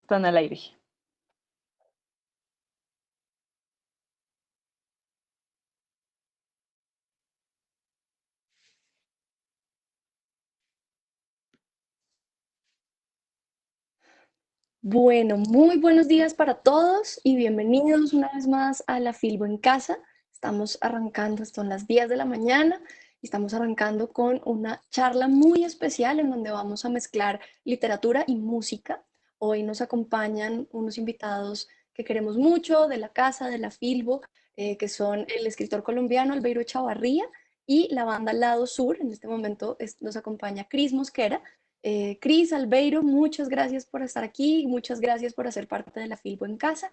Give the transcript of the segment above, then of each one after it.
Están al aire. Bueno, muy buenos días para todos y bienvenidos una vez más a La Filbo en Casa. Estamos arrancando, son las 10 de la mañana y estamos arrancando con una charla muy especial en donde vamos a mezclar literatura y música. Hoy nos acompañan unos invitados que queremos mucho de la casa de La Filbo, que son el escritor colombiano Albeiro Chavarría y la banda Lado Sur. En este momento nos acompaña Cris Mosquera. Cris, Albeiro, muchas gracias por estar aquí, muchas gracias por hacer parte de la Filbo en Casa.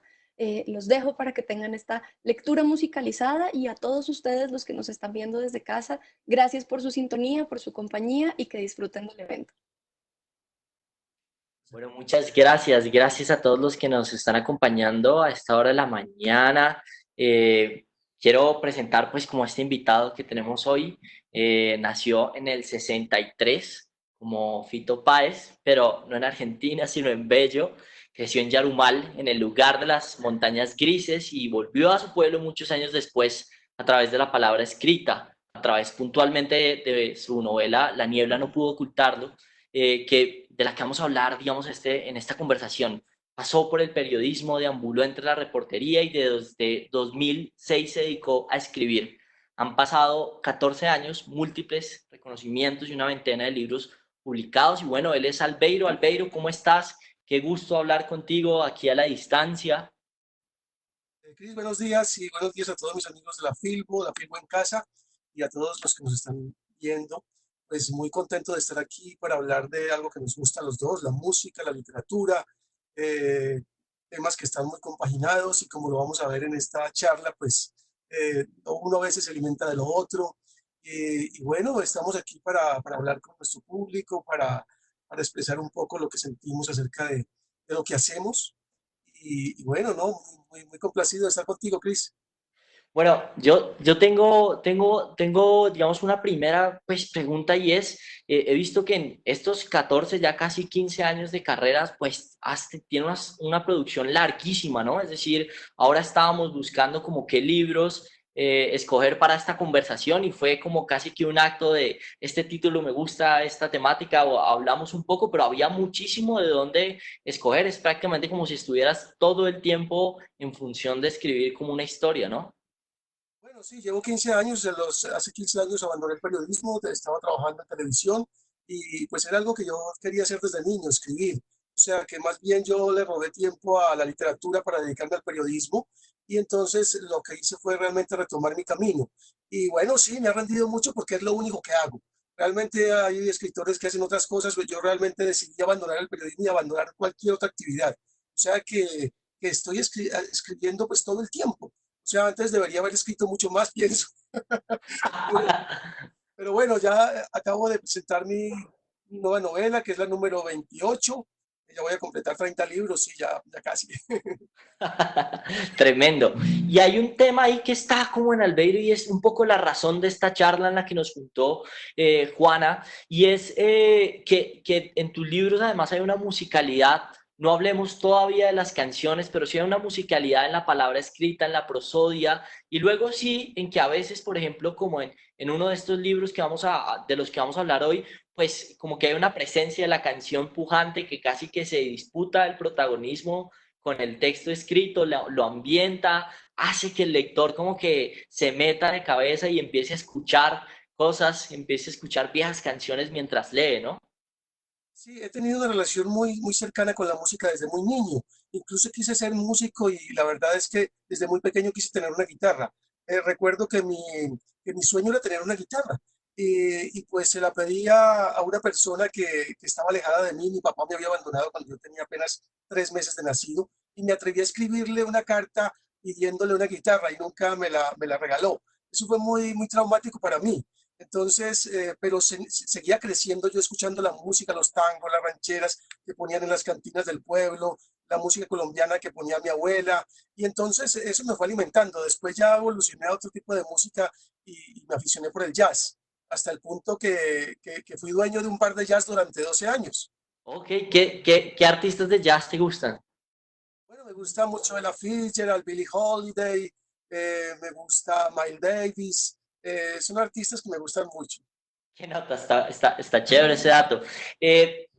Los dejo para que tengan esta lectura musicalizada y a todos ustedes los que nos están viendo desde casa, gracias por su sintonía, por su compañía y que disfruten del evento. Bueno, muchas gracias. Gracias a todos los que nos están acompañando a esta hora de la mañana. Quiero presentar pues como este invitado que tenemos hoy. Nació en el 63 como Fito Páez, pero no en Argentina, sino en Bello. Creció en Yarumal, en el lugar de las montañas grises, y volvió a su pueblo muchos años después a través de la palabra escrita, a través puntualmente de su novela La niebla no pudo ocultarlo, de la que vamos a hablar, digamos, en esta conversación. Pasó por el periodismo, deambuló entre la reportería y desde 2006 se dedicó a escribir. Han pasado 14 años, múltiples reconocimientos y una veintena de libros publicados. Y bueno, él es Albeiro. Albeiro, ¿cómo estás? Qué gusto hablar contigo aquí a la distancia. Cris, buenos días y buenos días a todos mis amigos de La Filbo en Casa y a todos los que nos están viendo. Pues muy contento de estar aquí para hablar de algo que nos gusta a los dos, la música, la literatura, eh, temas que están muy compaginados y como lo vamos a ver en esta charla, pues uno a veces se alimenta de lo otro. Y bueno, estamos aquí para hablar con nuestro público, para expresar un poco lo que sentimos acerca de lo que hacemos y bueno, no, muy complacido de estar contigo, Chris. Bueno, yo tengo, digamos, una primera pues, pregunta, y es, he visto que en estos 14 ya casi 15 años de carreras, pues tienes una producción larguísima, ¿no? Es decir, ahora estábamos buscando como qué libros escoger para esta conversación, y fue como casi que un acto de, este título me gusta, esta temática, o hablamos un poco, pero había muchísimo de dónde escoger. Es prácticamente como si estuvieras todo el tiempo en función de escribir como una historia, ¿no? Bueno, sí, llevo 15 años, hace 15 años abandoné el periodismo, estaba trabajando en televisión y pues era algo que yo quería hacer desde niño, escribir. O sea, que más bien yo le robé tiempo a la literatura para dedicarme al periodismo y entonces lo que hice fue realmente retomar mi camino. Y bueno, sí, me ha rendido mucho porque es lo único que hago. Realmente hay escritores que hacen otras cosas, pero yo realmente decidí abandonar el periodismo y abandonar cualquier otra actividad. O sea que estoy escribiendo pues todo el tiempo. O sea, antes debería haber escrito mucho más, pienso. Pero, pero bueno, ya acabo de presentar mi nueva novela, que es la número 28. Ya voy a completar 30 libros, sí, ya casi. Tremendo. Y hay un tema ahí que está como en Albeiro, y es un poco la razón de esta charla en la que nos juntó Juana, y es que en tus libros además hay una musicalidad. No hablemos todavía de las canciones, pero sí hay una musicalidad en la palabra escrita, en la prosodia, y luego sí en que a veces, por ejemplo, como en uno de estos libros de los que vamos a hablar hoy, pues como que hay una presencia de la canción pujante que casi que se disputa el protagonismo con el texto escrito, lo ambienta, hace que el lector como que se meta de cabeza y empiece a escuchar cosas, empiece a escuchar viejas canciones mientras lee, ¿no? Sí, he tenido una relación muy cercana con la música desde muy niño. Incluso quise ser músico y la verdad es que desde muy pequeño quise tener una guitarra. Recuerdo que mi sueño era tener una guitarra y pues se la pedía a una persona que estaba alejada de mí. Mi papá me había abandonado cuando yo tenía apenas 3 meses de nacido y me atreví a escribirle una carta pidiéndole una guitarra y nunca me la regaló. Eso fue muy traumático para mí. Entonces, pero seguía creciendo yo escuchando la música, los tangos, las rancheras que ponían en las cantinas del pueblo, la música colombiana que ponía mi abuela, y entonces eso me fue alimentando. Después ya evolucioné a otro tipo de música y me aficioné por el jazz, hasta el punto que fui dueño de un bar de jazz durante 12 años. Ok, ¿qué artistas de jazz te gustan? gusta mucho Ella Fitzgerald, Billie Holiday, me gusta Miles Davis, son artistas que me gustan mucho. Qué nota, está chévere ese dato.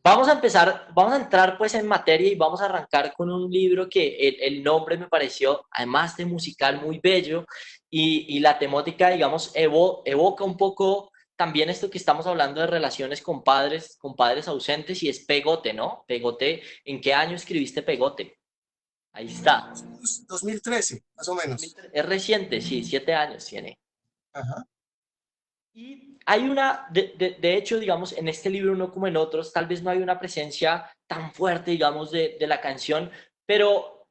Vamos a entrar pues en materia y vamos a arrancar con un libro que el nombre me pareció, además de musical, muy bello y la temática, digamos, evoca un poco también esto que estamos hablando de relaciones con padres ausentes y es Pegote, ¿no? Pegote, ¿en qué año escribiste Pegote? Ahí está. 2013, más o menos. Es reciente, sí, 7 años tiene. Ajá. Y hay de hecho, digamos, en este libro, no como en otros, tal vez no hay una presencia tan fuerte, digamos, de la canción, pero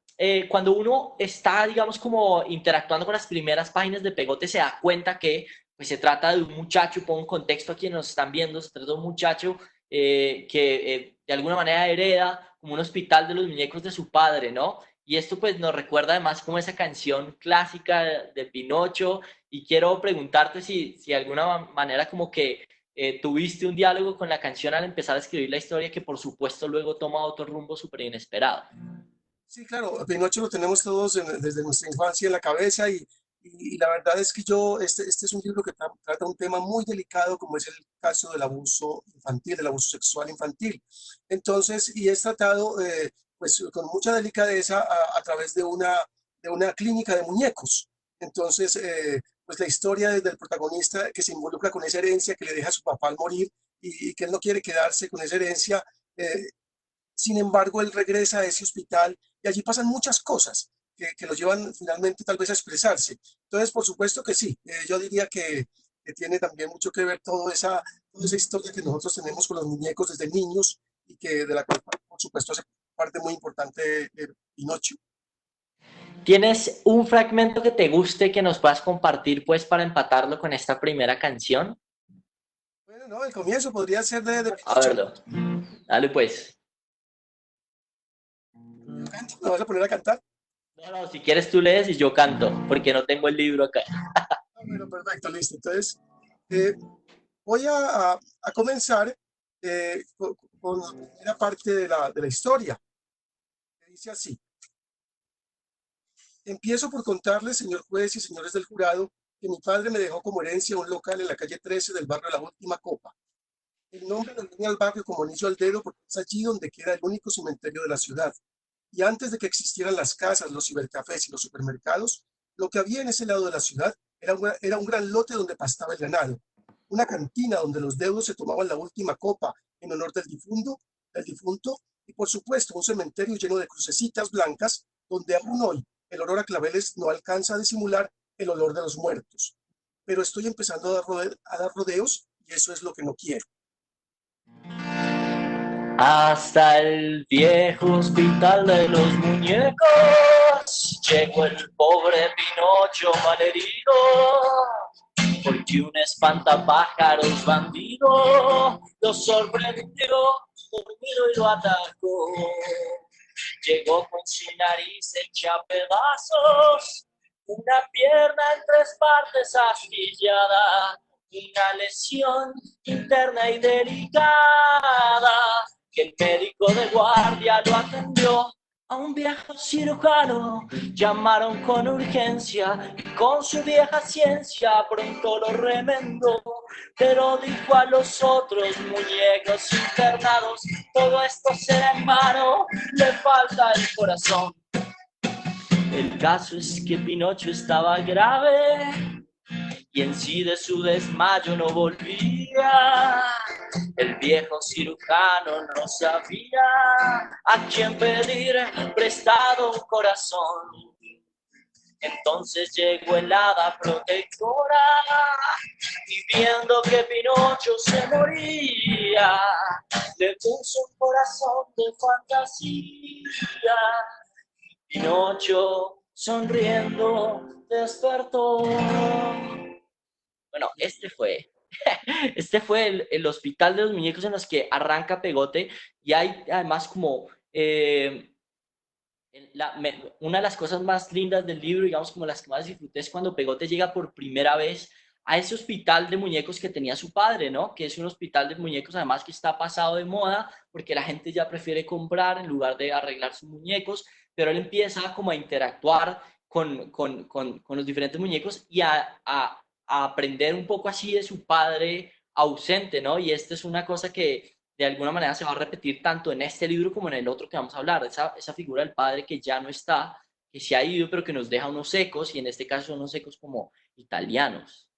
cuando uno está, digamos, como interactuando con las primeras páginas de Pegote, se da cuenta que pues, se trata de un muchacho, pongo un contexto a quienes nos están viendo, se trata de un muchacho que de alguna manera hereda como un hospital de los muñecos de su padre, ¿no? Y esto pues nos recuerda además como esa canción clásica de Pinocho y quiero preguntarte si de alguna manera como que tuviste un diálogo con la canción al empezar a escribir la historia que por supuesto luego toma otro rumbo súper inesperado. Sí, claro, Pinocho lo tenemos todos desde nuestra infancia en la cabeza y la verdad es que este es un libro que trata un tema muy delicado como es el caso del abuso infantil, del abuso sexual infantil. Entonces, y es tratado pues con mucha delicadeza a través de una clínica de muñecos. Entonces, pues la historia del protagonista que se involucra con esa herencia que le deja a su papá al morir y que él no quiere quedarse con esa herencia. Sin embargo, él regresa a ese hospital y allí pasan muchas cosas que lo llevan finalmente tal vez a expresarse. Entonces, por supuesto que sí, yo diría que tiene también mucho que ver toda esa historia que nosotros tenemos con los muñecos desde niños y que de la cual, por supuesto, hace parte muy importante de Pinocho. ¿Tienes un fragmento que te guste que nos puedas compartir pues para empatarlo con esta primera canción? Bueno, no, el comienzo podría ser de A Pinocho. verlo. Dale pues. ¿Me vas a poner a cantar? No, no, si quieres tú lees y yo canto, porque no tengo el libro acá. Ah, bueno, perfecto, listo. Entonces, eh, voy a comenzar con la primera parte de la historia. Que dice así. Empiezo por contarles, señor juez y señores del jurado, que mi padre me dejó como herencia un local en la calle 13 del barrio La Última Copa. El nombre lo tenía al barrio como anillo al dedo porque es allí donde queda el único cementerio de la ciudad. Y antes de que existieran las casas, los cibercafés y los supermercados, lo que había en ese lado de la ciudad era un gran lote donde pastaba el ganado, una cantina donde los deudos se tomaban la última copa en honor del difunto, y por supuesto un cementerio lleno de crucecitas blancas donde aún hoy el olor a claveles no alcanza a disimular el olor de los muertos. Pero estoy empezando a dar rodeos y eso es lo que no quiero. Hasta el viejo hospital de los muñecos llegó el pobre Pinocho malherido, porque un espantapájaros bandido lo sorprendió dormido y lo atacó. Llegó con su nariz hecha pedazos, una pierna en 3 partes astillada, una lesión interna y delicada, que el médico de guardia lo atendió. A un viejo cirujano llamaron con urgencia y con su vieja ciencia pronto lo remendó, pero dijo a los otros muñecos internados, todo esto será en vano, le falta el corazón. El caso es que Pinocho estaba grave y en sí de su desmayo no volvía. El viejo cirujano no sabía a quién pedir prestado un corazón. Entonces llegó el hada protectora y viendo que Pinocho se moría, le puso un corazón de fantasía. Pinocho sonriendo despertó. Bueno, este fue el hospital de los muñecos en los que arranca Pegote y hay además como una de las cosas más lindas del libro, digamos como las que más disfruté es cuando Pegote llega por primera vez a ese hospital de muñecos que tenía su padre, ¿no? Que es un hospital de muñecos además que está pasado de moda porque la gente ya prefiere comprar en lugar de arreglar sus muñecos, pero él empieza como a interactuar con los diferentes muñecos y a aprender un poco así de su padre ausente, ¿no? Y esta es una cosa que de alguna manera se va a repetir tanto en este libro como en el otro que vamos a hablar, esa figura del padre que ya no está, que se ha ido, pero que nos deja unos ecos, y en este caso unos ecos como italianos.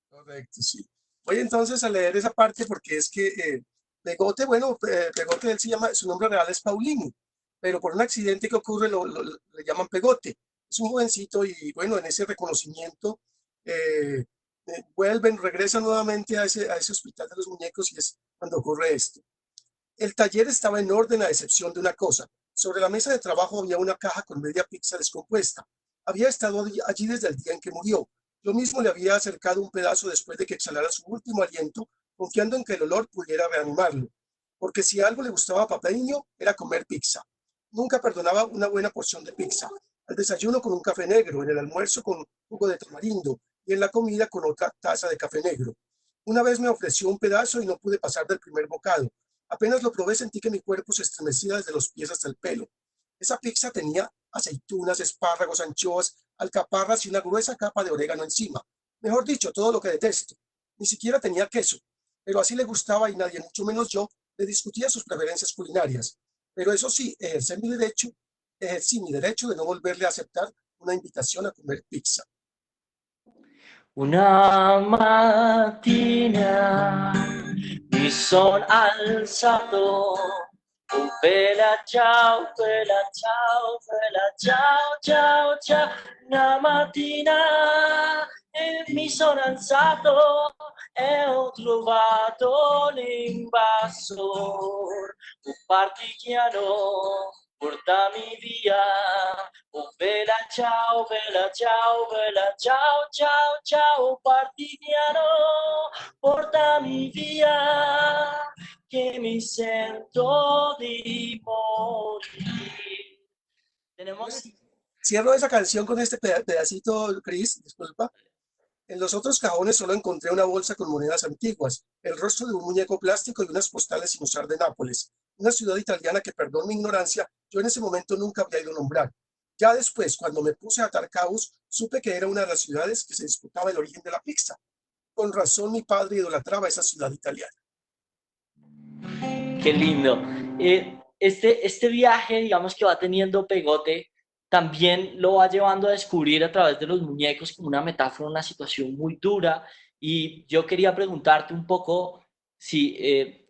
Correcto, sí. Voy entonces a leer esa parte porque es que Pegote, bueno, Pegote, él se llama, su nombre real es Paulino, pero por un accidente que ocurre le llaman Pegote. Es un jovencito y bueno, en ese reconocimiento eh, vuelven, regresan nuevamente a ese hospital de los muñecos y es cuando ocurre esto. El taller estaba en orden a excepción de una cosa. Sobre la mesa de trabajo había una caja con media pizza descompuesta. Había estado allí desde el día en que murió. Yo mismo le había acercado un pedazo después de que exhalara su último aliento, confiando en que el olor pudiera reanimarlo. Porque si algo le gustaba a Papeño era comer pizza. Nunca perdonaba una buena porción de pizza. Al desayuno con un café negro, en el almuerzo con jugo de tamarindo y en la comida con otra taza de café negro. Una vez me ofreció un pedazo y no pude pasar del primer bocado. Apenas lo probé sentí que mi cuerpo se estremecía desde los pies hasta el pelo. Esa pizza tenía aceitunas, espárragos, anchoas, alcaparras y una gruesa capa de orégano encima. Mejor dicho, todo lo que detesto. Ni siquiera tenía queso, pero así le gustaba y nadie, mucho menos yo, le discutía sus preferencias culinarias. Pero eso sí, ejercí mi derecho de no volverle a aceptar una invitación a comer pizza. Una mattina mi son alzato, oh bella ciao, bella ciao, ciao, ciao. Una mattina mi sono alzato e ho trovato l'invasor, un partigiano, portami via. Oh bella ciao, bella ciao, ciao, ciao, partigiano, portami via, che mi sento di morir. Bueno, Tenemos, cierro esa canción con este pedacito, Chris, disculpa. En los otros cajones solo encontré una bolsa con monedas antiguas, el rostro de un muñeco plástico y unas postales sin usar de Nápoles, una ciudad italiana que, perdón mi ignorancia, yo en ese momento nunca había ido a nombrar. Ya después, cuando me puse a atar cabos, supe que era una de las ciudades que se disputaba el origen de la pizza. Con razón mi padre idolatraba esa ciudad italiana. qué lindo. Este viaje, digamos que va teniendo Pegote, también lo va llevando a descubrir a través de los muñecos como una metáfora, una situación muy dura. Y yo quería preguntarte un poco si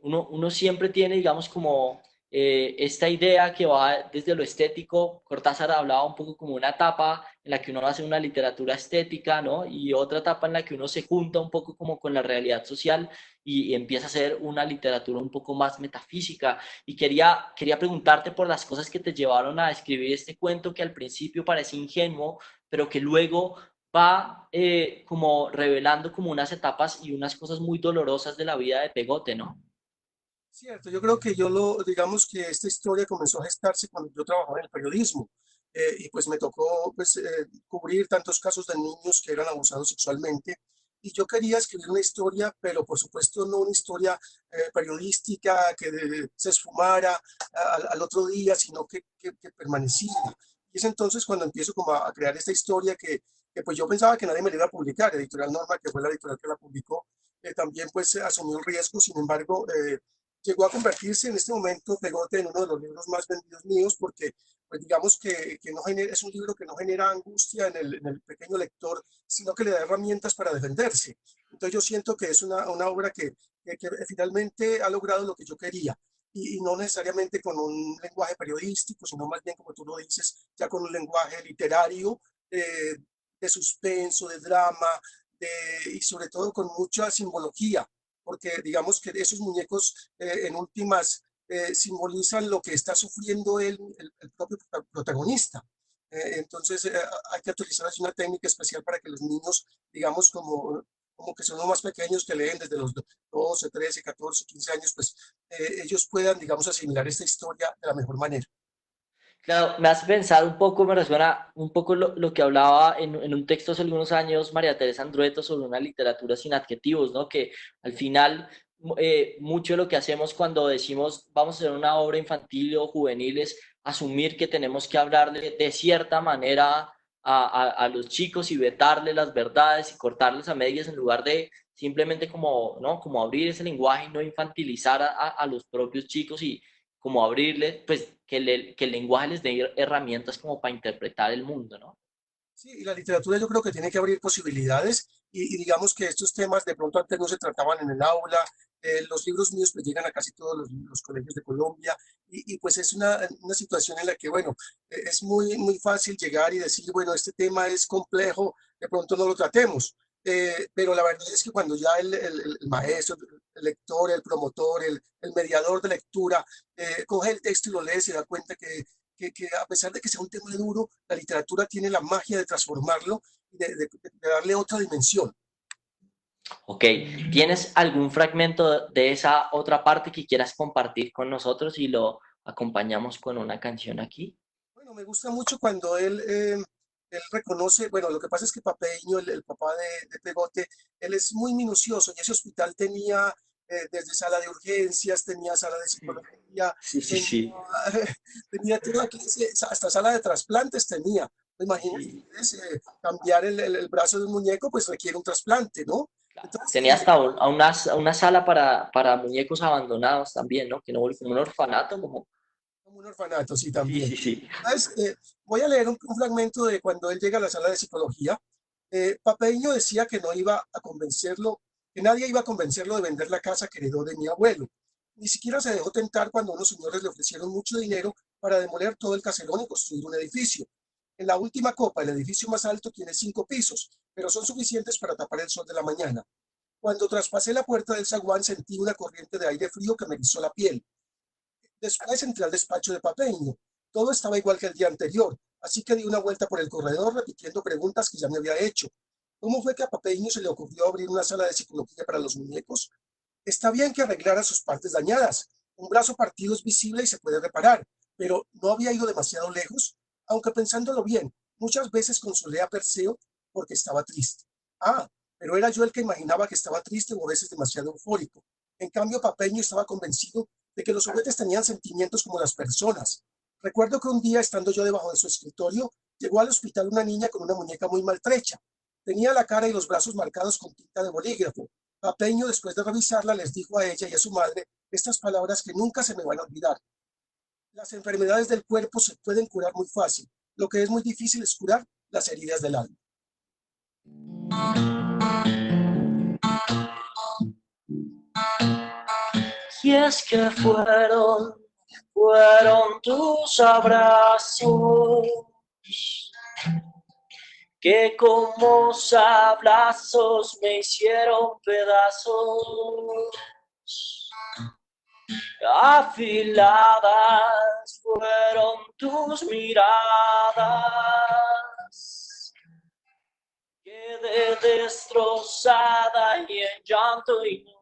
uno siempre tiene, digamos, como esta idea que va desde lo estético. Cortázar hablaba un poco como una etapa en la que uno hace una literatura estética, ¿no? Y otra etapa en la que uno se junta un poco como con la realidad social y empieza a ser una literatura un poco más metafísica. Y quería preguntarte por las cosas que te llevaron a escribir este cuento que al principio parece ingenuo, pero que luego va como revelando como unas etapas y unas cosas muy dolorosas de la vida de Pegote, ¿no? Cierto, yo creo que digamos que esta historia comenzó a gestarse cuando yo trabajaba en el periodismo y pues me tocó pues cubrir tantos casos de niños que eran abusados sexualmente y yo quería escribir una historia, pero por supuesto no una historia periodística que se esfumara al otro día, sino que permaneciera. Y es entonces cuando empiezo como a crear esta historia que pues yo pensaba que nadie me la iba a publicar, Editorial Norma, que fue la editorial que la publicó, también pues asumió el riesgo, sin embargo llegó a convertirse en este momento Pegote en uno de los libros más vendidos míos porque pues digamos que no genera, es un libro que no genera angustia en el pequeño lector, sino que le da herramientas para defenderse. Entonces yo siento que es una obra que finalmente ha logrado lo que yo quería y no necesariamente con un lenguaje periodístico, sino más bien, como tú lo dices, ya con un lenguaje literario, eh, de suspenso, de drama, y sobre todo con mucha simbología porque digamos que esos muñecos en últimas simbolizan lo que está sufriendo el propio protagonista. Entonces hay que utilizar así una técnica especial para que los niños, digamos, como que son los más pequeños que leen desde los 12, 13, 14, 15 años, pues ellos puedan, digamos, asimilar esta historia de la mejor manera. Claro, me hace pensar un poco, me resuena un poco lo que hablaba en un texto hace algunos años María Teresa Andrueto sobre una literatura sin adjetivos, ¿no? Que al final mucho de lo que hacemos cuando decimos vamos a hacer una obra infantil o juvenil es asumir que tenemos que hablarle de cierta manera a los chicos y vetarle las verdades y cortarles a medias en lugar de simplemente como, ¿no? Como abrir ese lenguaje y no infantilizar a los propios chicos y como abrirle, pues que el lenguaje les dé herramientas como para interpretar el mundo, ¿no? Sí, y la literatura yo creo que tiene que abrir posibilidades y digamos que estos temas de pronto antes no se trataban en el aula, los libros míos pues llegan a casi todos los colegios de Colombia pues es una situación en la que, bueno, es muy fácil llegar y decir, bueno, este tema es complejo, de pronto no lo tratemos, pero la verdad es que cuando ya el maestro, el lector, el promotor, el mediador de lectura, coge el texto y lo lee, se da cuenta que a pesar de que sea un tema duro, la literatura tiene la magia de transformarlo y de darle otra dimensión. Ok, ¿tienes algún fragmento de esa otra parte que quieras compartir con nosotros y lo acompañamos con una canción aquí? Bueno, me gusta mucho cuando él reconoce, bueno, lo que pasa es que Papeño, el papá de Pegote, él es muy minucioso y ese hospital tenía desde sala de urgencias, tenía sala de psicología, Sí, sí, tenía, sí. tenía toda clase, hasta sala de trasplantes tenía. Imagínense, Sí, ustedes, cambiar el brazo de un muñeco pues requiere un trasplante, ¿no? claro. Entonces, Tenía hasta una sala para muñecos abandonados también, ¿no? Que no como un orfanato, como... como un orfanato, sí, Sí, también. sí, sí. ¿Sabes? Voy a leer un fragmento de cuando él llega a la sala de psicología. Papeño decía que no iba a convencerlo, que nadie iba a convencerlo de vender la casa que heredó de mi abuelo. Ni siquiera se dejó tentar cuando unos señores le ofrecieron mucho dinero para demoler todo el caserón y construir un edificio. En la última copa, el edificio más alto tiene 5 pisos, pero son suficientes para tapar el sol de la mañana. Cuando traspasé la puerta del zaguán sentí una corriente de aire frío que me erizó la piel. Después entré al despacho de Papeño. Todo estaba igual que el día anterior, así que di una vuelta por el corredor repitiendo preguntas que ya me había hecho. ¿Cómo fue que a Papeño se le ocurrió abrir una sala de psicología para los muñecos? Está bien que arreglara sus partes dañadas. Un brazo partido es visible y se puede reparar, pero no había ido demasiado lejos, aunque pensándolo bien, muchas veces consolé a Perseo porque estaba triste. Ah, pero era yo el que imaginaba que estaba triste o a veces demasiado eufórico. En cambio, Papeño estaba convencido de que los juguetes tenían sentimientos como las personas. Recuerdo que un día, estando yo debajo de su escritorio, llegó al hospital una niña con una muñeca muy maltrecha. Tenía la cara y los brazos marcados con tinta de bolígrafo. Papeño, después de revisarla, les dijo a ella y a su madre estas palabras que nunca se me van a olvidar. Las enfermedades del cuerpo se pueden curar muy fácil. Lo que es muy difícil es curar las heridas del alma. Y es que fueron tus abrazos que como sablazos me hicieron pedazos. Afiladas fueron tus miradas. Quedé destrozada y en llanto inundada.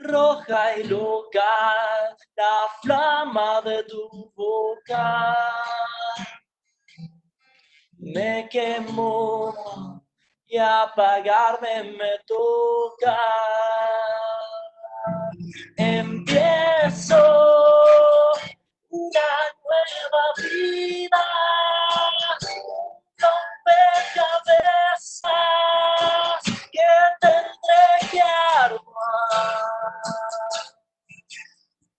Roja y loca la flama de tu boca me quemó y apagarme me toca. Empiezo una nueva vida, rompecabezas que tendré que armar.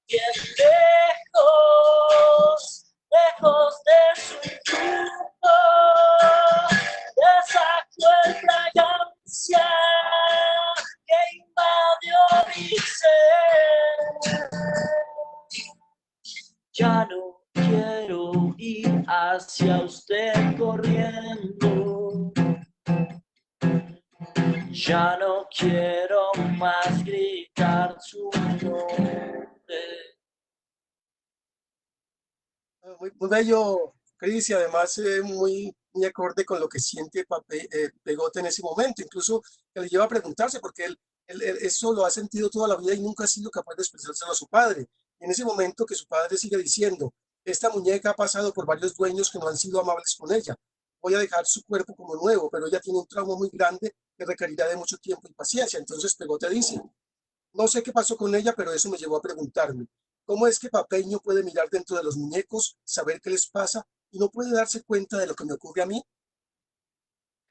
Bien lejos, lejos de su influjo, de esa cruel fragancia que invadió mi ser. Ya no quiero ir hacia usted corriendo. Ya no quiero más gritar su nombre. Muy bello, Cris, y además muy acorde con lo que siente Pegote en ese momento, incluso que le lleva a preguntarse, porque él eso lo ha sentido toda la vida y nunca ha sido capaz de expresárselo a su padre. Y en ese momento que su padre sigue diciendo, esta muñeca ha pasado por varios dueños que no han sido amables con ella. Voy a dejar su cuerpo como nuevo, pero ella tiene un trauma muy grande que requerirá de mucho tiempo y paciencia. Entonces Pegote dice, no sé qué pasó con ella, pero eso me llevó a preguntarme. ¿Cómo es que Papeño puede mirar dentro de los muñecos, saber qué les pasa y no puede darse cuenta de lo que me ocurre a mí?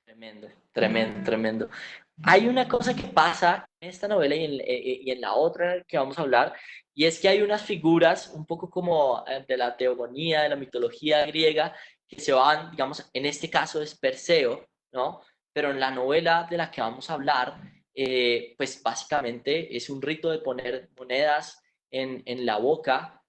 Tremendo, tremendo, tremendo. Hay una cosa que pasa en esta novela y en la otra que vamos a hablar, y es que hay unas figuras un poco como de la teogonía, de la mitología griega, que se van, digamos, en este caso es Perseo, ¿no? Pero en la novela de la que vamos a hablar, pues básicamente es un rito de poner monedas en la boca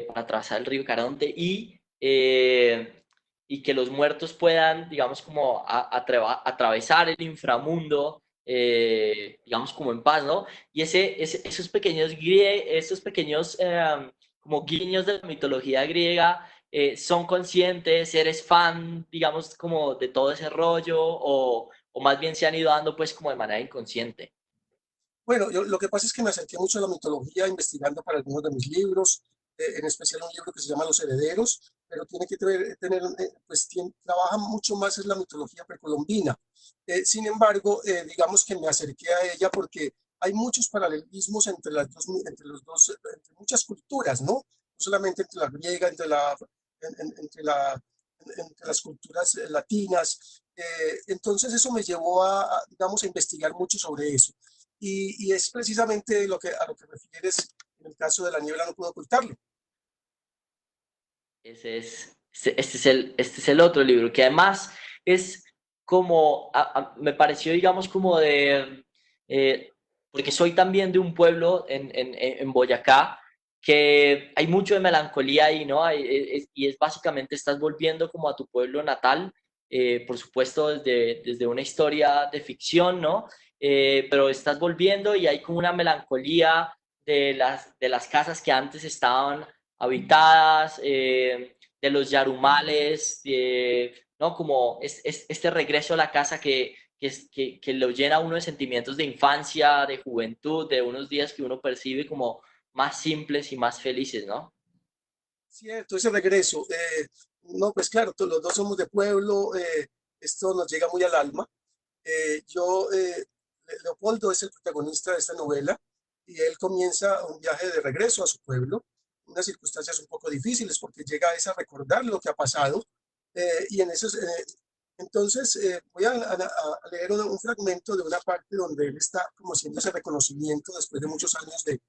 para atravesar el río Caronte y que los muertos puedan, digamos, como atravesar el inframundo, digamos, como en paz, ¿no? Y esos pequeños como guiños de la mitología griega son conscientes, eres fan, digamos, como de todo ese rollo, o más bien se han ido dando pues como de manera inconsciente. Bueno, lo que pasa es que me acerqué mucho a la mitología investigando para algunos de mis libros, en especial un libro que se llama Los Herederos, pero tiene que tener, pues trabaja mucho más en la mitología precolombina. Sin embargo, digamos que me acerqué a ella porque hay muchos paralelismos entre muchas culturas, ¿no? No solamente entre la griega, entre entre las culturas latinas. Entonces eso me llevó digamos, a investigar mucho sobre eso. Y es precisamente a lo que refieres en el caso de La niebla no puedo ocultarlo. Este es el otro libro, que además es como, me pareció, digamos, como eh, porque soy también de un pueblo en Boyacá, que hay mucho de melancolía ahí, ¿no? Y es básicamente, estás volviendo como a tu pueblo natal, por supuesto desde una historia de ficción, ¿no? Pero estás volviendo y hay como una melancolía de las casas que antes estaban habitadas, de los yarumales, ¿no? Como este regreso a la casa que lo llena a uno de sentimientos de infancia, de juventud, de unos días que uno percibe como más simples y más felices, ¿no? Cierto, ese regreso. No, pues claro, los dos somos de pueblo, esto nos llega muy al alma. Leopoldo es el protagonista de esta novela y él comienza un viaje de regreso a su pueblo, unas circunstancias un poco difíciles porque llega a recordar lo que ha pasado. Y en esos, entonces voy a leer un fragmento de una parte donde él está como haciendo ese reconocimiento después de muchos años de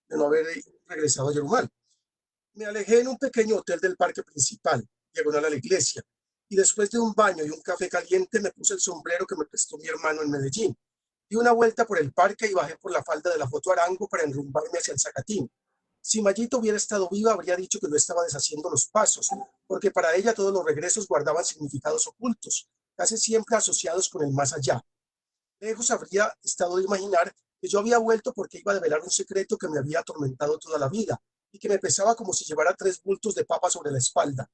no haber regresado a Yerumal. Me alejé en un pequeño hotel del parque principal, diagonal a la iglesia, y después de un baño y un café caliente me puse el sombrero que me prestó mi hermano en Medellín. Di una vuelta por el parque y bajé por la falda de la Foto Arango para enrumbarme hacia el Zacatín. Si Mayito hubiera estado viva, habría dicho que no estaba deshaciendo los pasos, porque para ella todos los regresos guardaban significados ocultos, casi siempre asociados con el más allá. Lejos habría estado de imaginar que yo había vuelto porque iba a develar un secreto que me había atormentado toda la vida y que me pesaba como si llevara 3 bultos de papa sobre la espalda.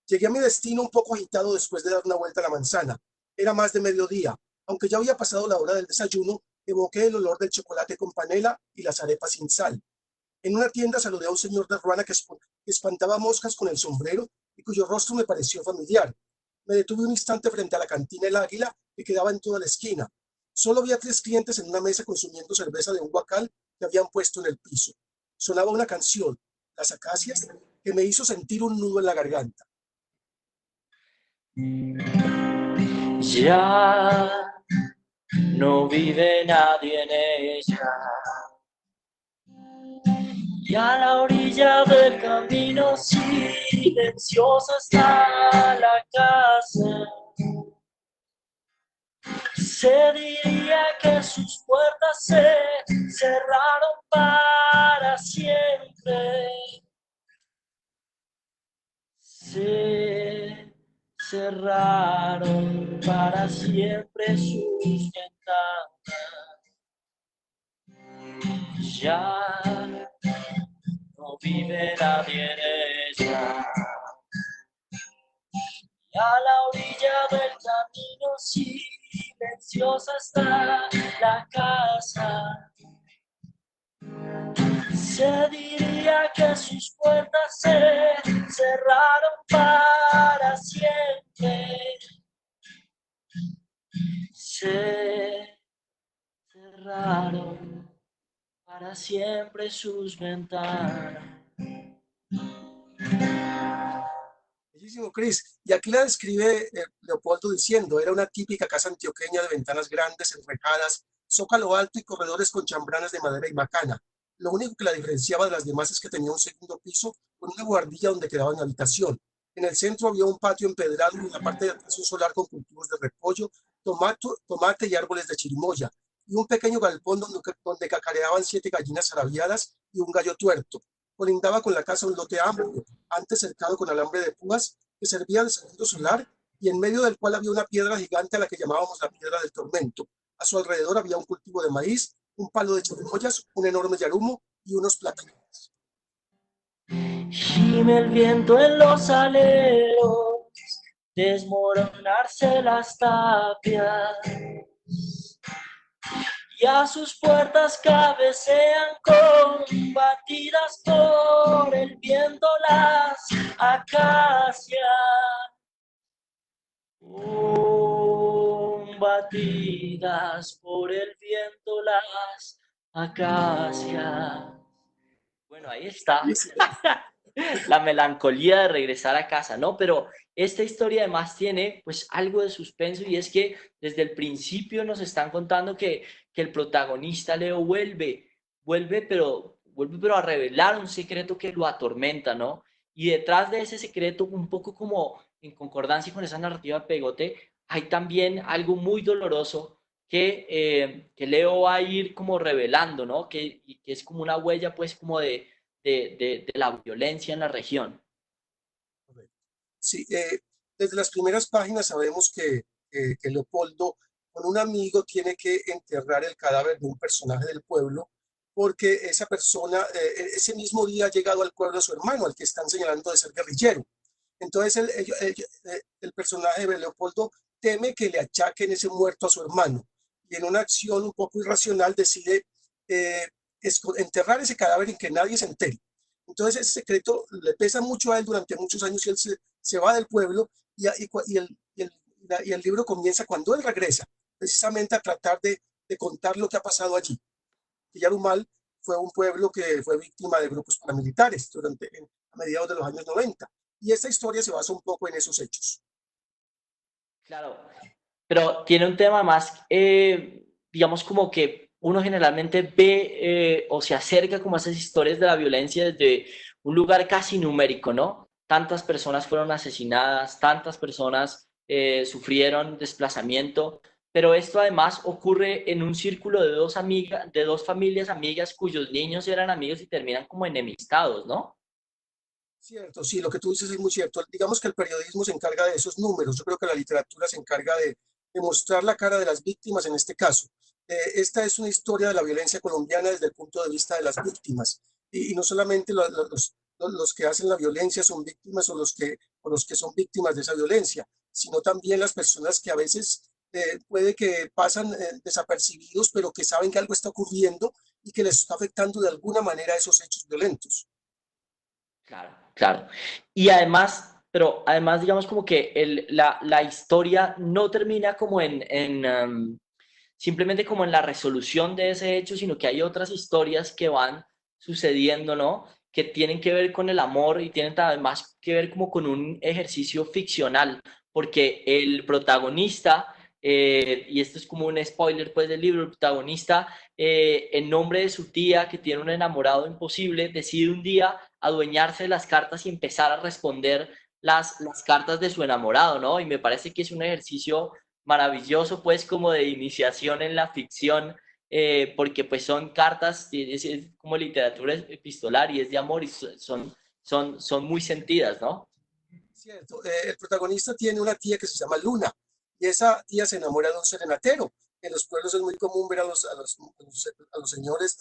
Llegué a mi destino un poco agitado después de dar una vuelta a la manzana. Era más de mediodía. Aunque ya había pasado la hora del desayuno, evoqué el olor del chocolate con panela y las arepas sin sal. En una tienda saludé a un señor de ruana que espantaba moscas con el sombrero y cuyo rostro me pareció familiar. Me detuve un instante frente a la cantina El Águila que quedaba en toda la esquina. Solo había 3 clientes en una mesa consumiendo cerveza de un guacal que habían puesto en el piso. Sonaba una canción, Las Acacias, que me hizo sentir un nudo en la garganta. Ya no vive nadie en ella. Y a la orilla del camino silenciosa está la casa. Se diría que sus puertas se cerraron para siempre. Se cerraron para siempre sus ventanas. Ya no vive nadie en ella. Y a la orilla del camino silenciosa está la casa. Se diría que sus puertas se cerraron para siempre. Se cerraron para siempre sus ventanas. Bellísimo, Cris. Y aquí la describe Leopoldo diciendo, era una típica casa antioqueña de ventanas grandes, enrejadas, zócalo alto y corredores con chambranas de madera y macana. Lo único que la diferenciaba de las demás es que tenía un segundo piso con una buhardilla donde quedaba una habitación. En el centro había un patio empedrado y en la parte de atrás un solar con cultivos de repollo, tomate y árboles de chirimoya, y un pequeño galpón donde cacareaban 7 gallinas arabiadas y un gallo tuerto. Colindaba con la casa un lote amplio, antes cercado con alambre de púas, que servía de segundo solar y en medio del cual había una piedra gigante a la que llamábamos la piedra del tormento. A su alrededor había un cultivo de maíz, un palo de chirimoyas, un enorme yarumo y unos plátanos. Gime el viento en los aleros, desmoronarse las tapias, y a sus puertas cabecean combatidas por el viento las acacias. Combatidas por el viento las acacias. Bueno, ahí está. La melancolía de regresar a casa, ¿no? Pero esta historia además tiene pues algo de suspenso y es que desde el principio nos están contando que el protagonista Leo vuelve pero a revelar un secreto que lo atormenta, ¿no? Y detrás de ese secreto, un poco como en concordancia con esa narrativa de Pegote, hay también algo muy doloroso que Leo va a ir como revelando, ¿no? Que es como una huella pues como de la violencia en la región. Sí, desde las primeras páginas sabemos que Leopoldo con un amigo tiene que enterrar el cadáver de un personaje del pueblo porque esa persona ese mismo día ha llegado al pueblo su hermano, al que están señalando de ser guerrillero. Entonces el personaje de Leopoldo teme que le achaquen ese muerto a su hermano y en una acción un poco irracional decide eh, enterrar ese cadáver y que nadie se entere. Entonces ese secreto le pesa mucho a él durante muchos años y él se va del pueblo y el libro comienza cuando él regresa, precisamente a tratar de contar lo que ha pasado allí. Yarumal fue un pueblo que fue víctima de grupos paramilitares a mediados de los años 90. Y esta historia se basa un poco en esos hechos. Claro, pero tiene un tema más, digamos como que uno generalmente ve o se acerca como a esas historias de la violencia desde un lugar casi numérico, ¿no? Tantas personas fueron asesinadas, tantas personas sufrieron desplazamiento, pero esto además ocurre en un círculo de dos familias amigas cuyos niños eran amigos y terminan como enemistados, ¿no? Cierto, sí, lo que tú dices es muy cierto. Digamos que el periodismo se encarga de esos números. Yo creo que la literatura se encarga de mostrar la cara de las víctimas en este caso. Esta es una historia de la violencia colombiana desde el punto de vista de las víctimas. Y no solamente los que hacen la violencia son víctimas o los que son víctimas de esa violencia, sino también las personas que a veces puede que pasan desapercibidos, pero que saben que algo está ocurriendo y que les está afectando de alguna manera esos hechos violentos. Claro, claro. Y además, pero además digamos como que la historia no termina como simplemente como en la resolución de ese hecho, sino que hay otras historias que van sucediendo, ¿no? Que tienen que ver con el amor y tienen además que ver como con un ejercicio ficcional, porque el protagonista, y esto es como un spoiler pues del libro, el protagonista, en nombre de su tía que tiene un enamorado imposible, decide un día adueñarse de las cartas y empezar a responder las cartas de su enamorado, ¿no? Y me parece que es un ejercicio maravilloso, pues, como de iniciación en la ficción, porque pues son cartas, es como literatura epistolar y es de amor y son muy sentidas, ¿no? Cierto, el protagonista tiene una tía que se llama Luna y esa tía se enamora de un serenatero. En los pueblos es muy común ver a los señores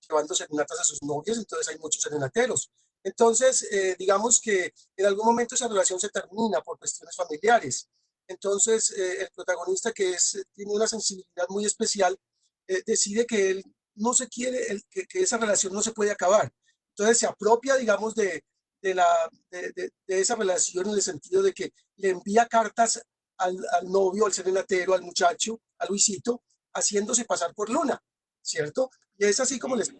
llevando serenatas a sus novias, entonces hay muchos serenateros. Entonces, digamos que en algún momento esa relación se termina por cuestiones familiares. Entonces, el protagonista tiene una sensibilidad muy especial, decide que él no se quiere, que esa relación no se puede acabar. Entonces se apropia, digamos, de, la, de esa relación en el sentido de que le envía cartas al novio, al serenatero, al muchacho, a Luisito, haciéndose pasar por Luna, ¿cierto? Y es así como les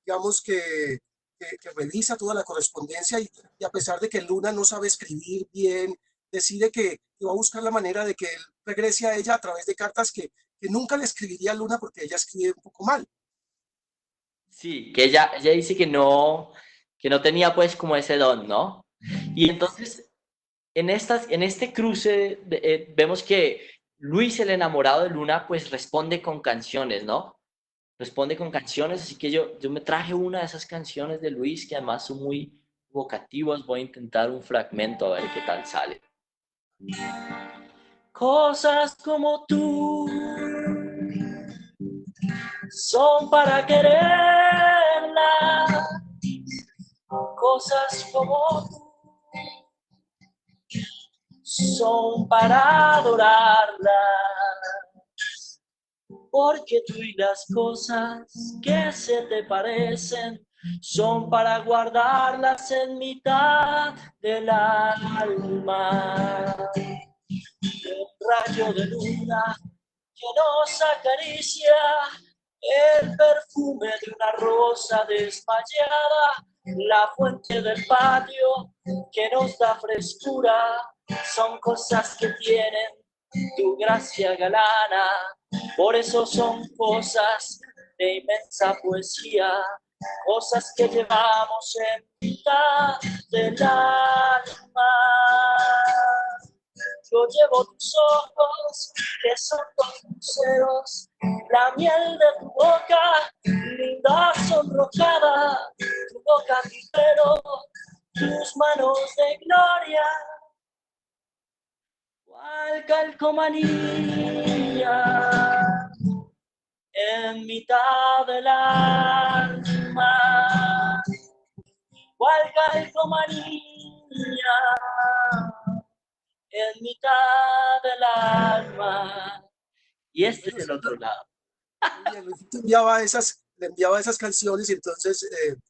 digamos que revisa toda la correspondencia y a pesar de que Luna no sabe escribir bien, decide que va a buscar la manera de que él regrese a ella a través de cartas que nunca le escribiría a Luna porque ella escribe un poco mal. Sí, que ella dice que no tenía pues como ese don, ¿no? Y entonces en este cruce vemos que Luis, el enamorado de Luna, pues responde con canciones, ¿no? Responde con canciones, así que yo me traje una de esas canciones de Luis que además son muy evocativas. Voy a intentar un fragmento a ver qué tal sale. Cosas como tú son para quererla, cosas como tú son para adorarla, porque tú y las cosas que se te parecen son para guardarlas en mitad del alma. Un rayo de luna que nos acaricia, el perfume de una rosa desmayada, la fuente del patio que nos da frescura, son cosas que tienen tu gracia galana, por eso son cosas de inmensa poesía, cosas que llevamos en mitad del alma. Yo llevo tus ojos, que son dos luceros, la miel de tu boca, linda sonrojada, tu boca tijero, tus manos de gloria, cual calcomanía, en mitad del alma, cual calcomanía, en mitad del alma. Y este es Bueno, el sí, otro lado. muy bien, Luisito le enviaba esas canciones y entonces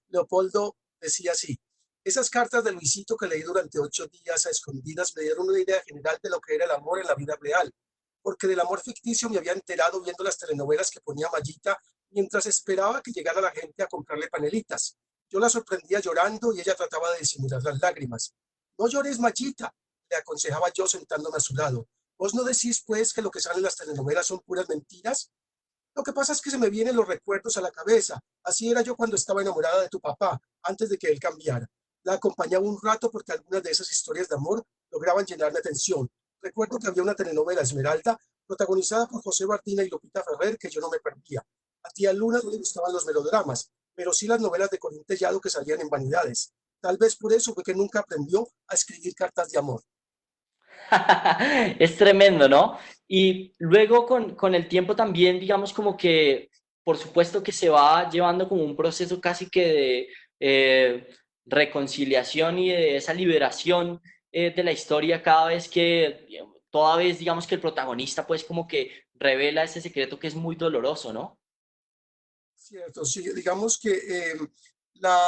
Leopoldo decía así, esas cartas de Luisito que leí durante 8 días a escondidas me dieron una idea general de lo que era el amor en la vida real, porque del amor ficticio me había enterado viendo las telenovelas que ponía Mayita mientras esperaba que llegara la gente a comprarle panelitas. Yo la sorprendía llorando y ella trataba de disimular las lágrimas. No llores, Mayita, le aconsejaba yo sentándome a su lado. ¿Vos no decís, pues, que lo que sale en las telenovelas son puras mentiras? Lo que pasa es que se me vienen los recuerdos a la cabeza. Así era yo cuando estaba enamorada de tu papá, antes de que él cambiara. La acompañaba un rato porque algunas de esas historias de amor lograban llenar de atención. Recuerdo que había una telenovela Esmeralda, protagonizada por José Martina y Lupita Ferrer, que yo no me perdía. A tía Luna no le gustaban los melodramas, pero sí las novelas de Corín Tellado que salían en Vanidades. Tal vez por eso fue que nunca aprendió a escribir cartas de amor. Es tremendo, ¿no? Y luego con el tiempo también, digamos como que, por supuesto que se va llevando como un proceso casi que de reconciliación y de esa liberación de la historia cada vez que, toda vez, digamos que el protagonista pues como que revela ese secreto que es muy doloroso, ¿no? Cierto, sí, digamos que la,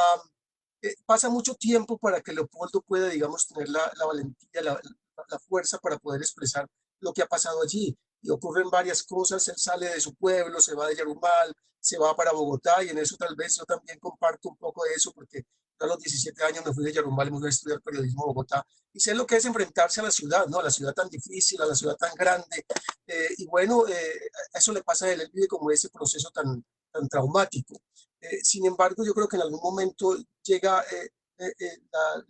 pasa mucho tiempo para que Leopoldo pueda, digamos, tener la valentía, la fuerza para poder expresar lo que ha pasado allí. Y ocurren varias cosas, él sale de su pueblo, se va de Yarumal, se va para Bogotá y en eso tal vez yo también comparto un poco de eso porque a los 17 años me fui de Yarumal y me fui a estudiar periodismo a Bogotá y sé lo que es enfrentarse a la ciudad, ¿no? A la ciudad tan difícil, a la ciudad tan grande. Y bueno, eso le pasa a él, él vive como ese proceso tan traumático. Sin embargo, yo creo que en algún momento llega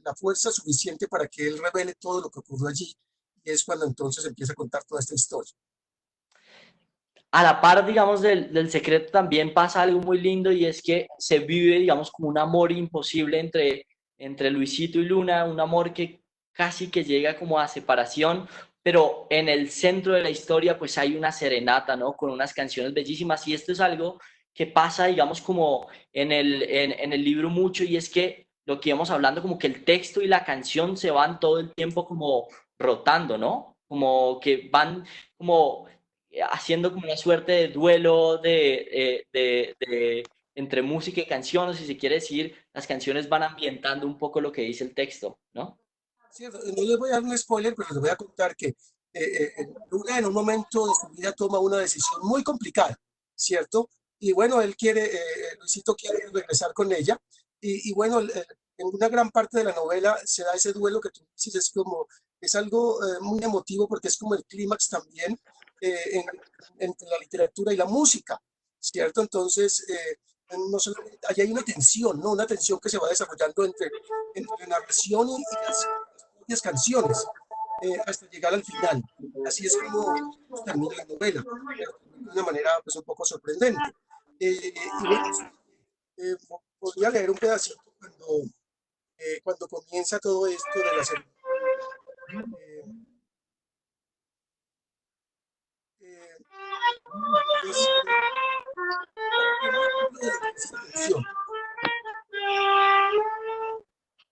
la fuerza suficiente para que él revele todo lo que ocurrió allí y es cuando entonces empieza a contar toda esta historia. A la par, digamos, del secreto también pasa algo muy lindo y es que se vive, digamos, como un amor imposible entre Luisito y Luna, un amor que casi que llega como a separación, pero en el centro de la historia pues hay una serenata, ¿no? Con unas canciones bellísimas y esto es algo que pasa, digamos, como en el libro mucho y es que lo que íbamos hablando, como que el texto y la canción se van todo el tiempo como rotando, ¿no? Como que van como haciendo como una suerte de duelo entre música y canciones, si se quiere decir, las canciones van ambientando un poco lo que dice el texto, ¿no? ¿Cierto? No les voy a dar un spoiler, pero les voy a contar que Luna en un momento de su vida toma una decisión muy complicada, ¿cierto? y bueno, él quiere, Luisito quiere regresar con ella, y bueno, en una gran parte de la novela se da ese duelo que tú dices, es algo muy emotivo porque es como el clímax también entre la literatura y la música, ¿cierto? Entonces, no solamente, allí hay una tensión, ¿no? Una tensión que se va desarrollando entre la narración y las propias canciones, hasta llegar al final. Así es como termina la novela, pero de una manera pues un poco sorprendente. Y bueno, podría leer un pedacito cuando comienza todo esto de la serie. Eh, eh, es muy propio de lo que es esta canción.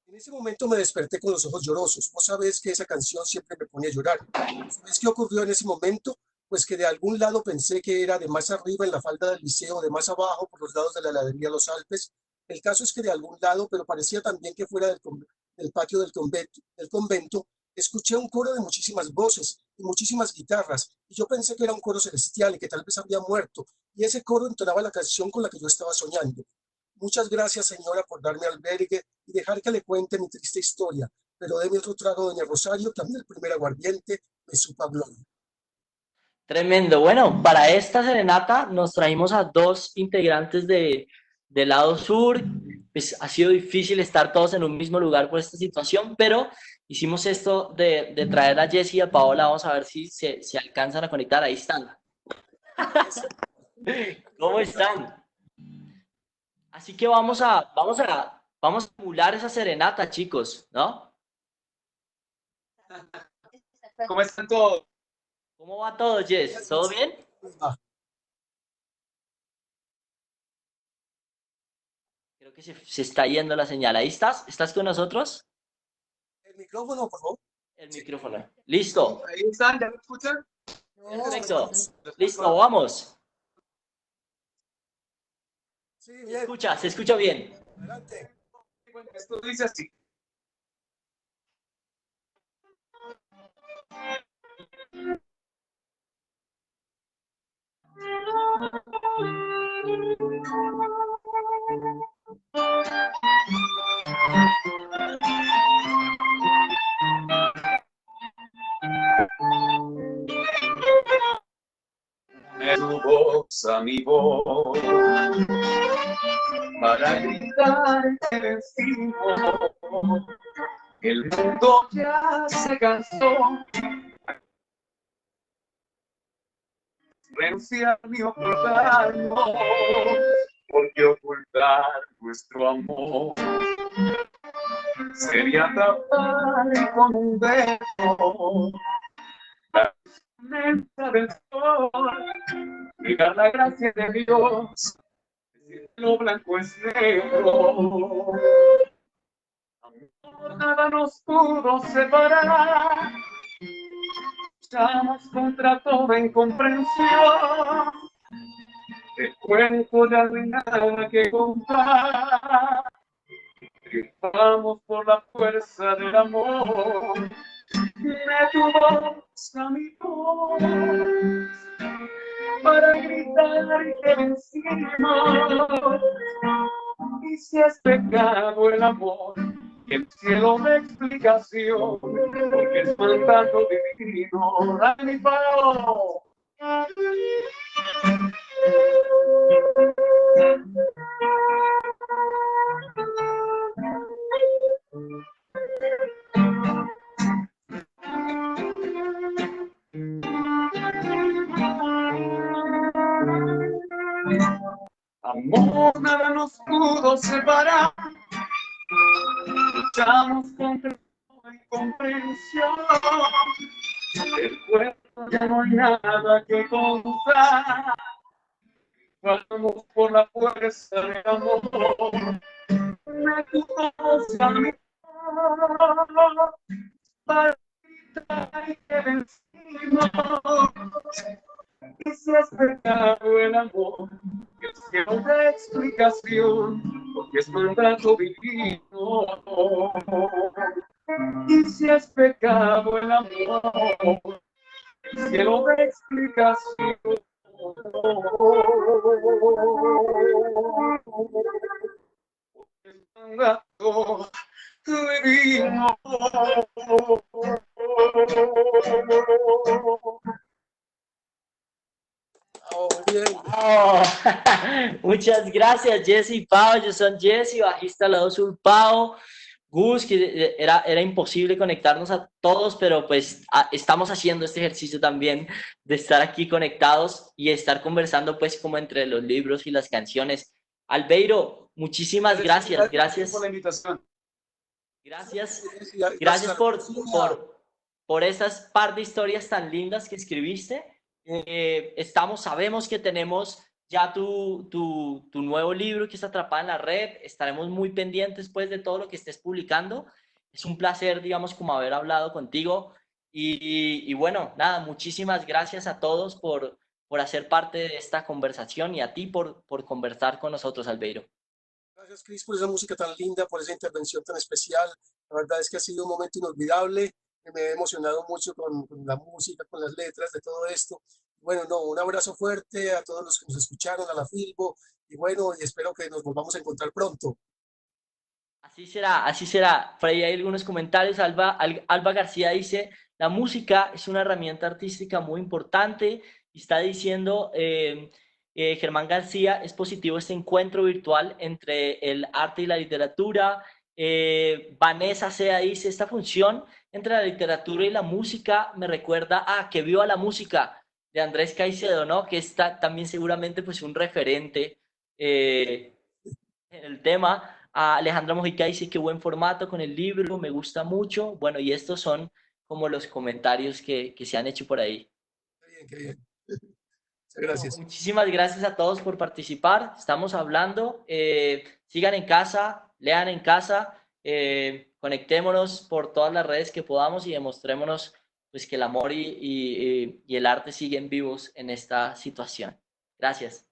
En ese momento me desperté con los ojos llorosos. Vos sabés que esa canción siempre me pone a llorar. ¿Sabés qué ocurrió en ese momento? Pues que de algún lado pensé que era de más arriba en la falda del liceo, de más abajo por los lados de la heladería Los Alpes. El caso es que de algún lado, pero parecía también que fuera del patio del convento, escuché un coro de muchísimas voces y muchísimas guitarras. Y yo pensé que era un coro celestial y que tal vez había muerto. Y ese coro entonaba la canción con la que yo estaba soñando. Muchas gracias, señora, por darme albergue y dejar que le cuente mi triste historia, pero deme otro trago, doña Rosario, que a mí el primer aguardiente me supa gloria. Tremendo. Bueno, para esta serenata nos trajimos a dos integrantes del lado sur. Pues ha sido difícil estar todos en un mismo lugar por esta situación, pero hicimos esto de traer a Jessy y a Paola. Vamos a ver si se alcanzan a conectar. Ahí están. Eso, ¿Cómo están? Así que vamos a emular esa serenata, chicos, ¿no? ¿Cómo están todos? ¿Cómo va todo, Jess? ¿Todo bien? ah, Creo que se está yendo la señal. ¿Ahí estás? ¿Estás con nosotros? el micrófono, por favor. El Sí, micrófono. Listo. Ahí están, ¿ya me escuchan? ya lo Perfecto. escuchamos. Listo, vamos. Sí, bien, Se escucha bien. adelante. Bueno, esto dice así. Me tu voz a mi voz para gritar que vencimos. El mundo ya se cansó, renunciar ni ocultarnos, porque ocultar nuestro amor sería tapar con un dedo la tormenta del sol, negar la gracia de Dios, decir que lo blanco es negro. Amor, nada nos pudo separar, luchamos contra toda incomprensión. El cuerpo ya no hay nada que contar. Triunfamos por la fuerza del amor. Me tu voz a mi voz para gritar que vencimos. Y si es pecado el amor, el cielo da explicación, porque es mandato divino. Dale mi paro. Amor, nada nos pudo separar. Luchamos contra la incomprensión. El cuerpo ya no hay nada que contar. Vamos por la fuerza del amor. Me tumbas a mi amor para gritar que vencimos. Y si es pecado el amor, el cielo da explicación, porque es mandato divino. Y si es pecado el amor, el cielo da explicación, Gato divino. Oh, muy bien. Oh, muchas gracias, Jesse y Pau. Yo soy Jesse, bajista Lado Sur Pau. Gus, que era imposible conectarnos a todos, pero pues estamos haciendo este ejercicio también de estar aquí conectados y estar conversando pues como entre los libros y las canciones. Albeiro, muchísimas gracias, Gracias por la invitación. gracias, Gracias gracias a la por estas par de historias tan lindas que escribiste. Sabemos que tenemos ya tu nuevo libro que está atrapado en la red. Estaremos muy pendientes pues de todo lo que estés publicando. Es un placer, digamos, como haber hablado contigo. Y bueno, nada, muchísimas gracias a todos por hacer parte de esta conversación y a ti por conversar con nosotros, Albeiro. Gracias, Cris, por esa música tan linda, por esa intervención tan especial. La verdad es que ha sido un momento inolvidable. Me he emocionado mucho con la música, con las letras de todo esto. Bueno, no, un abrazo fuerte a todos los que nos escucharon, a la Filbo. Y bueno, y espero que nos volvamos a encontrar pronto. Así será, así será. Por ahí hay algunos comentarios. Alba García dice, la música es una herramienta artística muy importante. Y está diciendo Germán García, es positivo este encuentro virtual entre el arte y la literatura. Vanessa Sea dice, esta función entre la literatura y la música me recuerda a Que viva la música de Andrés Caicedo, ¿no? Que está también seguramente pues un referente en el tema. Alejandra Mojica dice que buen formato con el libro, me gusta mucho. Bueno, y estos son como los comentarios que se han hecho por ahí. Qué bien, qué bien. Muchas Bueno, gracias. muchísimas gracias a todos por participar. Estamos hablando. Sigan en casa, lean en casa, conectémonos por todas las redes que podamos y demostrémonos pues, que el amor y el arte siguen vivos en esta situación. Gracias.